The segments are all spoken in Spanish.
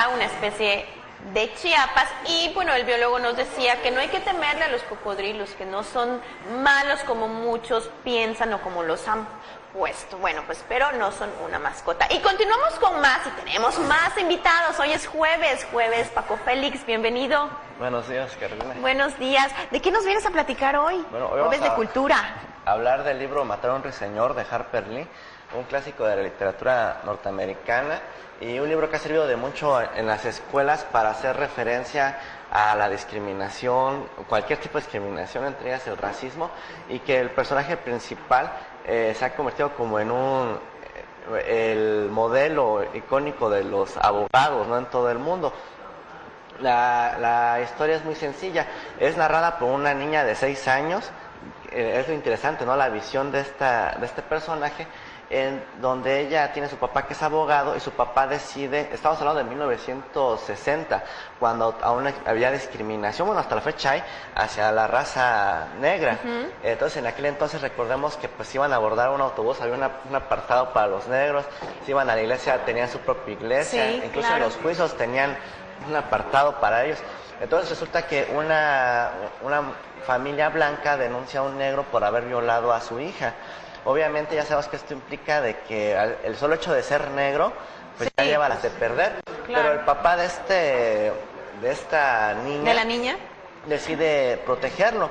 una especie de Chiapas, y bueno, el biólogo nos decía que no hay que temerle a los cocodrilos, que no son malos como muchos piensan o como los han puesto. Bueno, pues pero no son una mascota. Y continuamos con más y tenemos más invitados. Hoy es jueves, Paco Félix, bienvenido. Buenos días, Carolina. Buenos días. ¿De qué nos vienes a platicar hoy? Bueno, hoy jueves de cultura. Hablar del libro Matar a un ruiseñor de Harper Lee, un clásico de la literatura norteamericana y un libro que ha servido de mucho en las escuelas para hacer referencia a la discriminación, cualquier tipo de discriminación, entre ellas el racismo, y que el personaje principal se ha convertido como en el modelo icónico de los abogados, ¿no?, en todo el mundo. La historia es muy sencilla, es narrada por una niña de 6 años, es lo interesante, ¿no?, la visión de este personaje, en donde ella tiene a su papá que es abogado y su papá decide, estamos hablando de 1960, cuando aún había discriminación, bueno, hasta la fecha hay, hacia la raza negra. Entonces en aquel entonces recordemos que pues iban a abordar un autobús, había un apartado para los negros, se iban a la iglesia, tenían su propia iglesia, sí, incluso claro. en los juicios tenían un apartado para ellos. Entonces resulta que una familia blanca denuncia a un negro por haber violado a su hija. Obviamente ya sabemos que esto implica de que el solo hecho de ser negro pues sí, ya lleva las de perder, claro. Pero el papá de esta niña, ¿de la niña?, decide protegerlo.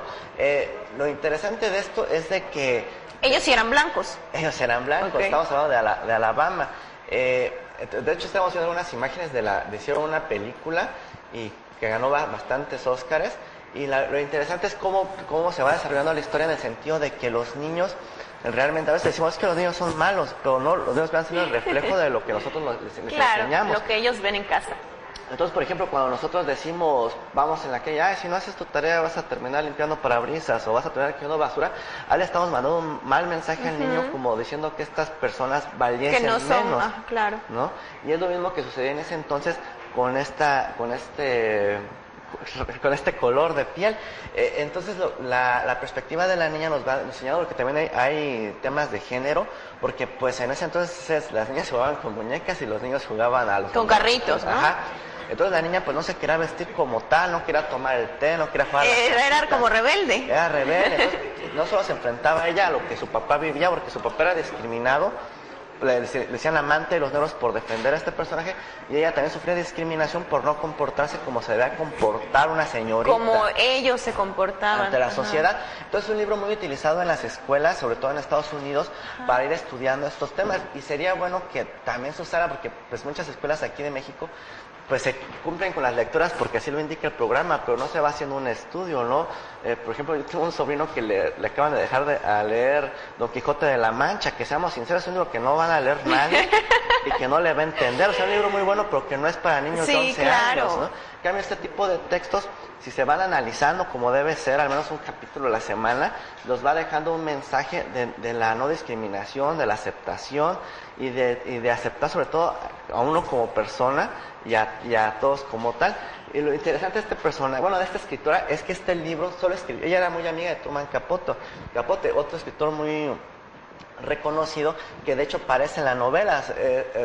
Lo interesante de esto es de que ellos sí eran blancos. Ellos eran blancos, okay. Estamos hablando de Alabama. De hecho estamos viendo unas imágenes hicieron una película y que ganó bastantes Óscares, y lo interesante es cómo se va desarrollando la historia, en el sentido de que los niños realmente, a veces decimos que los niños son malos, pero no, los niños van a ser el reflejo de lo que nosotros les claro, enseñamos. Lo que ellos ven en casa. Entonces, por ejemplo, cuando nosotros decimos, vamos en la calle, si no haces tu tarea vas a terminar limpiando parabrisas o vas a terminar quemando basura, ahí le estamos mandando un mal mensaje al niño, como diciendo que estas personas valiesen que no son, menos, claro. ¿no? Y es lo mismo que sucedía en ese entonces con este color de piel. Entonces la perspectiva de la niña nos va enseñando, porque también hay temas de género, porque pues en ese entonces las niñas jugaban con muñecas y los niños jugaban con carritos, ¿no? Ajá. Entonces la niña pues no se quería vestir como tal, no quería tomar el té, no quería jugar era como rebelde. Era rebelde. Entonces, no solo se enfrentaba a ella a lo que su papá vivía, porque su papá era discriminado, le decían amante de los negros por defender a este personaje, y ella también sufría discriminación por no comportarse como se debía comportar una señorita, como ellos se comportaban ante la sociedad. Entonces es un libro muy utilizado en las escuelas, sobre todo en Estados Unidos, para ir estudiando estos temas, y sería bueno que también se usara, porque pues muchas escuelas aquí de México pues se cumplen con las lecturas porque así lo indica el programa, pero no se va haciendo un estudio, ¿no? Por ejemplo, yo tengo un sobrino que le acaban de dejar a leer Don Quijote de la Mancha, que seamos sinceros, es un libro que no van a leer nadie y que no le va a entender. O sea, un libro muy bueno, pero que no es para niños de 11 años, ¿no? En cambio, este tipo de textos, si se van analizando como debe ser, al menos un capítulo a la semana, los va dejando un mensaje de la no discriminación, de la aceptación y de aceptar sobre todo a uno como persona y a todos como tal. Y lo interesante de este personaje, bueno, de esta escritora, es que este libro solo escribió, ella era muy amiga de Truman Capote, otro escritor muy reconocido, que de hecho aparece en la novela.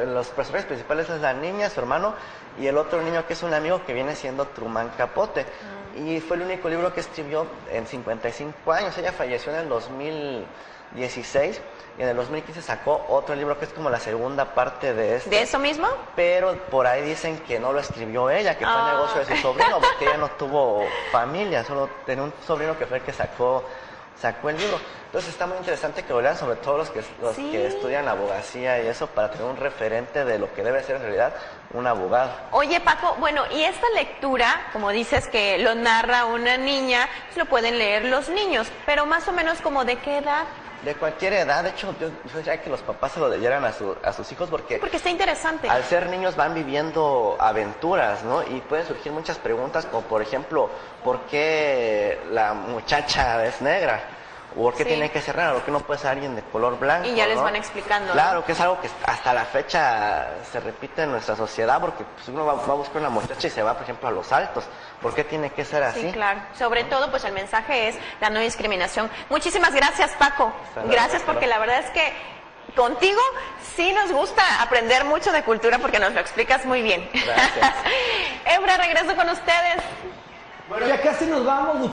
Los personajes principales es la niña, su hermano, y el otro niño que es un amigo que viene siendo Truman Capote. Y fue el único libro que escribió en 55 años. Ella falleció en el 2016 y en el 2015 sacó otro libro que es como la segunda parte de este. ¿De eso mismo? Pero por ahí dicen que no lo escribió ella, que fue el negocio de su sobrino, porque ella no tuvo familia, solo tenía un sobrino que fue el que sacó el libro. Entonces está muy interesante que lo lean, sobre todo los que estudian abogacía y eso, para tener un referente de lo que debe ser en realidad un abogado. Oye, Paco, bueno, y esta lectura, como dices que lo narra una niña, pues lo pueden leer los niños, pero más o menos como de qué edad. De cualquier edad. De hecho, yo diría que los papás se lo leyeran a sus hijos, porque está interesante. Al ser niños van viviendo aventuras, ¿no? Y pueden surgir muchas preguntas, como por ejemplo, ¿por qué la muchacha es negra? ¿Por qué tiene que ser raro? ¿Por qué no puede ser alguien de color blanco? Y ya les van explicando. Claro, ¿no? Que es algo que hasta la fecha se repite en nuestra sociedad, porque pues, uno va a buscar una muchacha y se va, por ejemplo, a Los Altos. ¿Por qué tiene que ser así? Sí, claro. Sobre todo, pues el mensaje es la no discriminación. Muchísimas gracias, Paco. Gracias, porque la verdad es que contigo sí nos gusta aprender mucho de cultura porque nos lo explicas muy bien. Gracias. Ebra, regreso con ustedes. Bueno, ya casi nos vamos.